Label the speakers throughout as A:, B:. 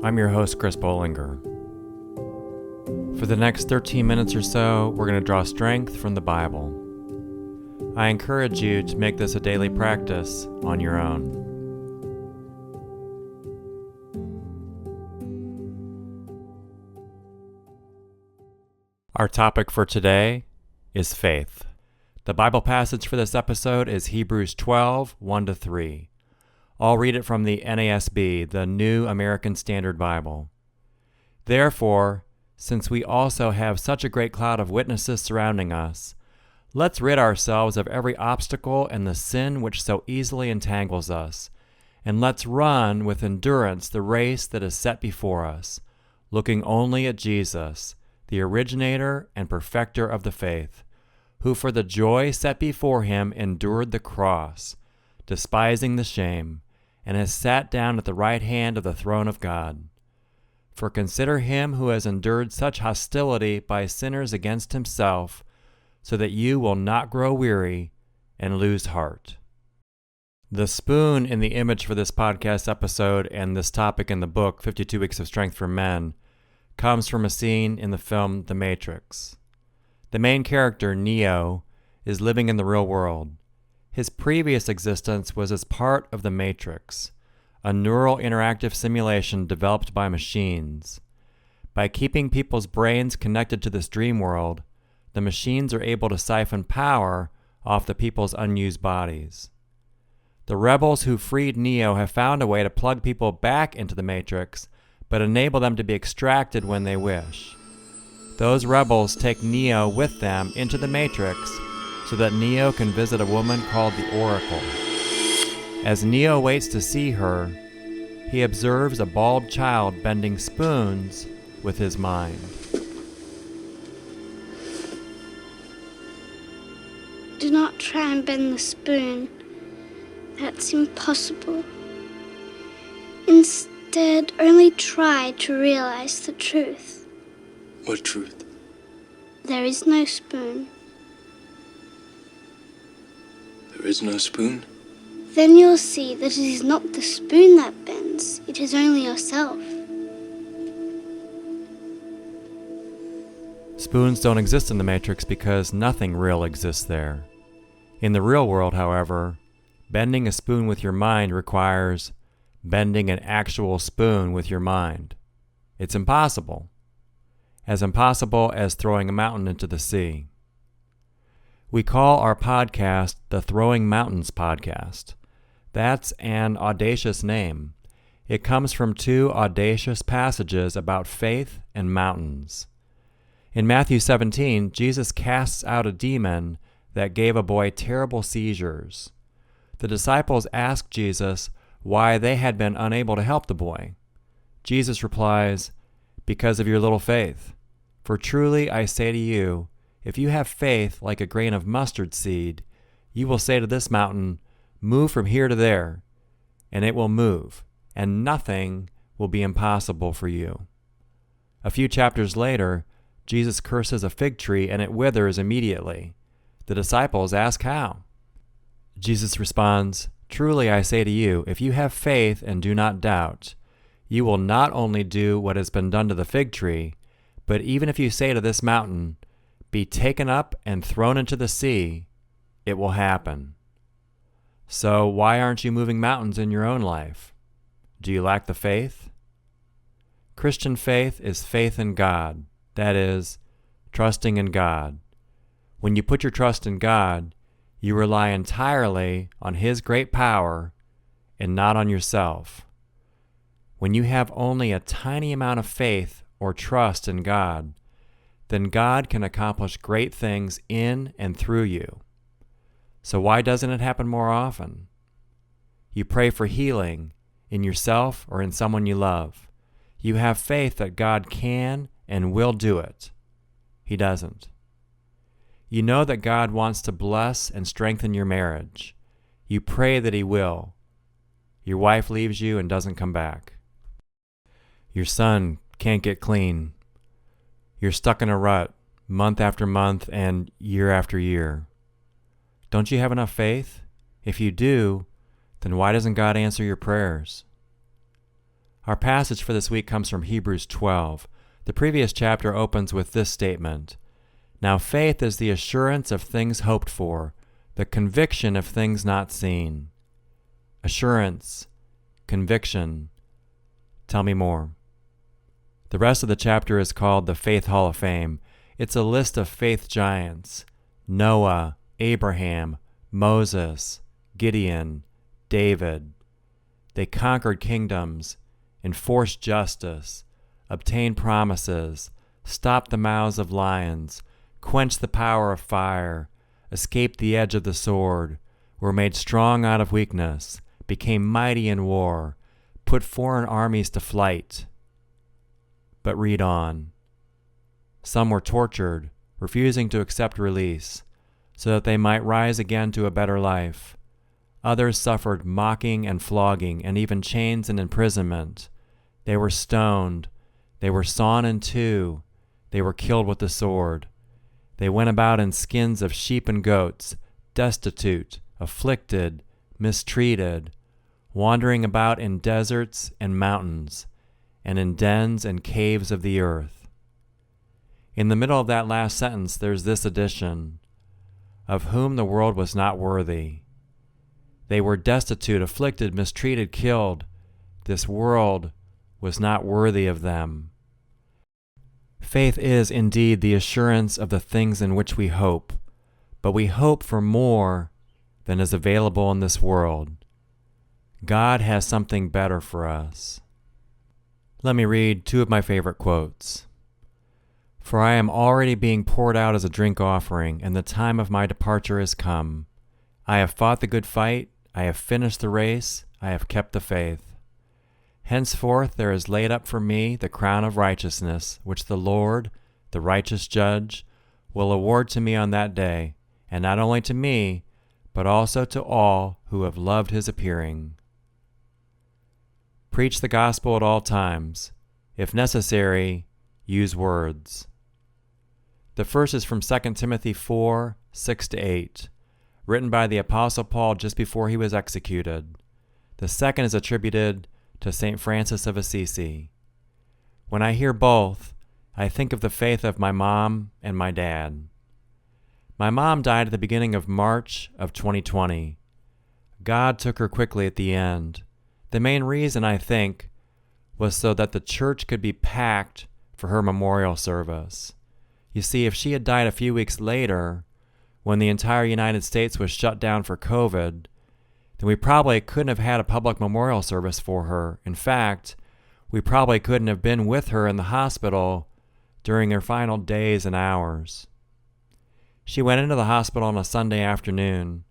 A: I'm your host, Chris Bollinger. For the next 13 minutes or so, we're going to draw strength from the Bible. I encourage you to make this a daily practice on your own. Our topic for today is faith. The Bible passage for this episode is Hebrews 12, 1-3. I'll read it from the NASB, the New American Standard Bible. Therefore, since we also have such a great cloud of witnesses surrounding us, let's rid ourselves of every obstacle and the sin which so easily entangles us, and let's run with endurance the race that is set before us, looking only at Jesus, the originator and perfecter of the faith, who for the joy set before him endured the cross, despising the shame, and has sat down at the right hand of the throne of God. For consider him who has endured such hostility by sinners against himself, so that you will not grow weary and lose heart. The spoon in the image for this podcast episode and this topic in the book, 52 Weeks of Strength for Men, comes from a scene in the film The Matrix. The main character, Neo, is living in the real world. His previous existence was as part of the Matrix, a neural interactive simulation developed by machines. By keeping people's brains connected to this dream world, the machines are able to siphon power off the people's unused bodies. The rebels who freed Neo have found a way to plug people back into the Matrix, but enable them to be extracted when they wish. Those rebels take Neo with them into the Matrix so that Neo can visit a woman called the Oracle. As Neo waits to see her, he observes a bald child bending spoons with his mind.
B: Do not try and bend the spoon. That's impossible. Instead, only try to realize the truth.
C: What truth?
B: There is no spoon.
C: There is no spoon?
B: Then you'll see that it is not the spoon that bends, it is only yourself.
A: Spoons don't exist in the Matrix because nothing real exists there. In the real world, however, bending a spoon with your mind requires bending an actual spoon with your mind. It's impossible. As impossible as throwing a mountain into the sea. We call our podcast the Throwing Mountains Podcast. That's an audacious name. It comes from two audacious passages about faith and mountains. In Matthew 17, Jesus casts out a demon that gave a boy terrible seizures. The disciples ask Jesus why they had been unable to help the boy. Jesus replies, "Because of your little faith. For truly I say to you, if you have faith like a grain of mustard seed, you will say to this mountain, 'Move from here to there,' and it will move, and nothing will be impossible for you." A few chapters later, Jesus curses a fig tree and it withers immediately. The disciples ask how. Jesus responds, "Truly I say to you, if you have faith and do not doubt, you will not only do what has been done to the fig tree, but even if you say to this mountain, 'Be taken up and thrown into the sea,' it will happen." So why aren't you moving mountains in your own life? Do you lack the faith? Christian faith is faith in God, that is, trusting in God. When you put your trust in God, you rely entirely on His great power and not on yourself. When you have only a tiny amount of faith or trust in God, then God can accomplish great things in and through you. So why doesn't it happen more often? You pray for healing in yourself or in someone you love. You have faith that God can and will do it. He doesn't. You know that God wants to bless and strengthen your marriage. You pray that He will. Your wife leaves you and doesn't come back. Your son can't get clean. You're stuck in a rut month after month and year after year. Don't you have enough faith? If you do, then why doesn't God answer your prayers? Our passage for this week comes from Hebrews 12. The previous chapter opens with this statement: "Now faith is the assurance of things hoped for, the conviction of things not seen." Assurance, conviction. Tell me more. The rest of the chapter is called the Faith Hall of Fame. It's a list of faith giants: Noah, Abraham, Moses, Gideon, David. They conquered kingdoms, enforced justice, obtained promises, stopped the mouths of lions, quenched the power of fire, escaped the edge of the sword, were made strong out of weakness, became mighty in war, put foreign armies to flight. But read on. Some were tortured, refusing to accept release, so that they might rise again to a better life. Others suffered mocking and flogging, and even chains and imprisonment. They were stoned. They were sawn in two. They were killed with the sword. They went about in skins of sheep and goats, destitute, afflicted, mistreated, wandering about in deserts and mountains, and in dens and caves of the earth. In the middle of that last sentence, there's this addition: of whom the world was not worthy. They were destitute, afflicted, mistreated, killed. This world was not worthy of them. Faith is indeed the assurance of the things in which we hope, but we hope for more than is available in this world. God has something better for us. Let me read two of my favorite quotes. "For I am already being poured out as a drink offering, and the time of my departure is come. I have fought the good fight, I have finished the race, I have kept the faith. Henceforth there is laid up for me the crown of righteousness, which the Lord, the righteous judge, will award to me on that day, and not only to me, but also to all who have loved his appearing." Preach the gospel at all times. If necessary, use words. The first is from 2 Timothy 4, 6-8, written by the Apostle Paul just before he was executed. The second is attributed to St. Francis of Assisi. When I hear both, I think of the faith of my mom and my dad. My mom died at the beginning of March of 2020. God took her quickly at the end. The main reason, I think, was so that the church could be packed for her memorial service. You see, if she had died a few weeks later, when the entire United States was shut down for COVID, then we probably couldn't have had a public memorial service for her. In fact, we probably couldn't have been with her in the hospital during her final days and hours. She went into the hospital on a Sunday afternoon.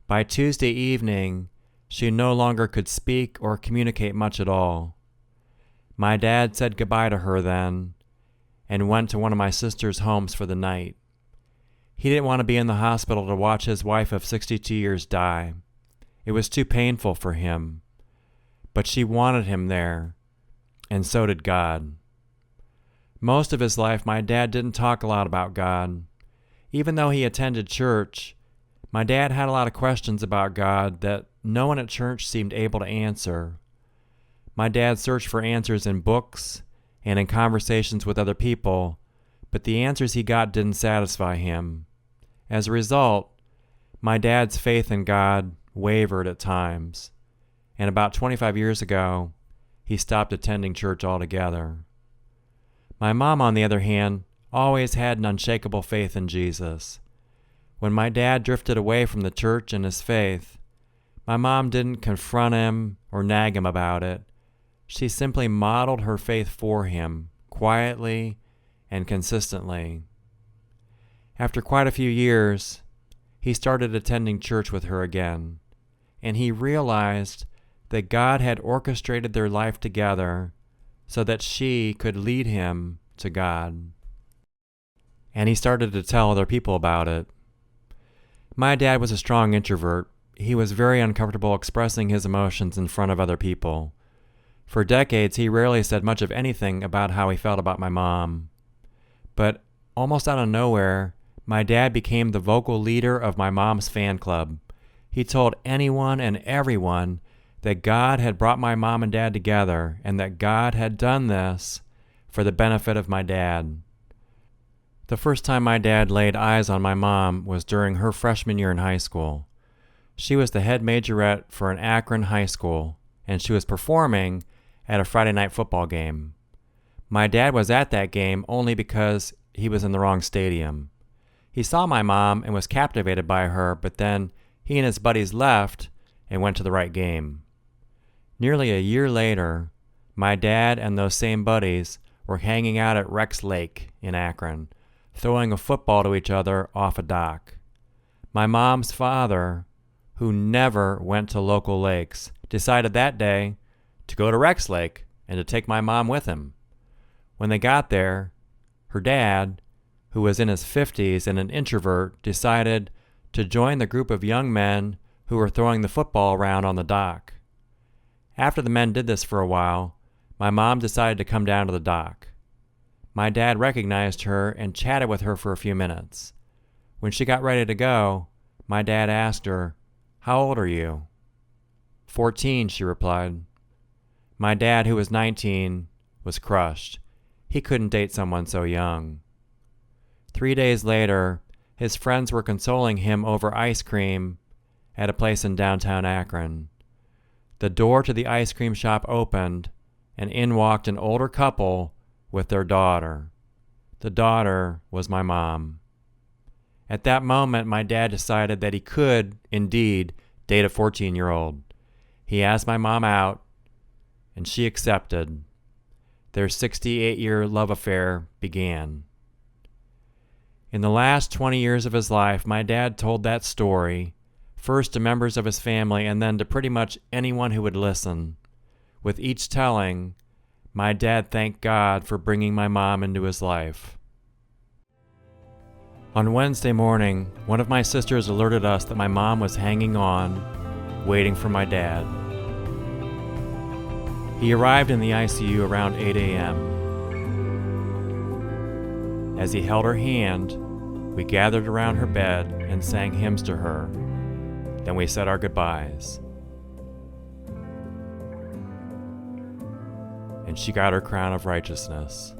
A: By Tuesday evening, she no longer could speak or communicate much at all. My dad said goodbye to her then and went to one of my sister's homes for the night. He didn't want to be in the hospital to watch his wife of 62 years die. It was too painful for him. But she wanted him there, and so did God. Most of his life, my dad didn't talk a lot about God. Even though he attended church, my dad had a lot of questions about God that no one at church seemed able to answer. My dad searched for answers in books and in conversations with other people, but the answers he got didn't satisfy him. As a result, my dad's faith in God wavered at times, and about 25 years ago, he stopped attending church altogether. My mom, on the other hand, always had an unshakable faith in Jesus. When my dad drifted away from the church and his faith, my mom didn't confront him or nag him about it. She simply modeled her faith for him, quietly and consistently. After quite a few years, he started attending church with her again, and he realized that God had orchestrated their life together so that she could lead him to God. And he started to tell other people about it. My dad was a strong introvert. He was very uncomfortable expressing his emotions in front of other people. For decades, he rarely said much of anything about how he felt about my mom. But almost out of nowhere, my dad became the vocal leader of my mom's fan club. He told anyone and everyone that God had brought my mom and dad together and that God had done this for the benefit of my dad. The first time my dad laid eyes on my mom was during her freshman year in high school. She was the head majorette for an Akron high school, and she was performing at a Friday night football game. My dad was at that game only because he was in the wrong stadium. He saw my mom and was captivated by her, but then he and his buddies left and went to the right game. Nearly a year later, my dad and those same buddies were hanging out at Rex Lake in Akron, throwing a football to each other off a dock. My mom's father, who never went to local lakes, decided that day to go to Rex Lake and to take my mom with him. When they got there, her dad, who was in his 50s and an introvert, decided to join the group of young men who were throwing the football around on the dock. After the men did this for a while, my mom decided to come down to the dock. My dad recognized her and chatted with her for a few minutes. When she got ready to go, my dad asked her, "How old are you?" 14, she replied. My dad, who was 19, was crushed. He couldn't date someone so young. 3 days later, his friends were consoling him over ice cream at a place in downtown Akron. The door to the ice cream shop opened, and in walked an older couple with their daughter. The daughter was my mom. At that moment, my dad decided that he could, indeed, date a 14-year-old. He asked my mom out, and she accepted. Their 68-year love affair began. In the last 20 years of his life, my dad told that story, first to members of his family and then to pretty much anyone who would listen. With each telling, my dad thanked God for bringing my mom into his life. On Wednesday morning, one of my sisters alerted us that my mom was hanging on, waiting for my dad. He arrived in the ICU around 8 a.m. As he held her hand, we gathered around her bed and sang hymns to her. Then we said our goodbyes. And she got her crown of righteousness.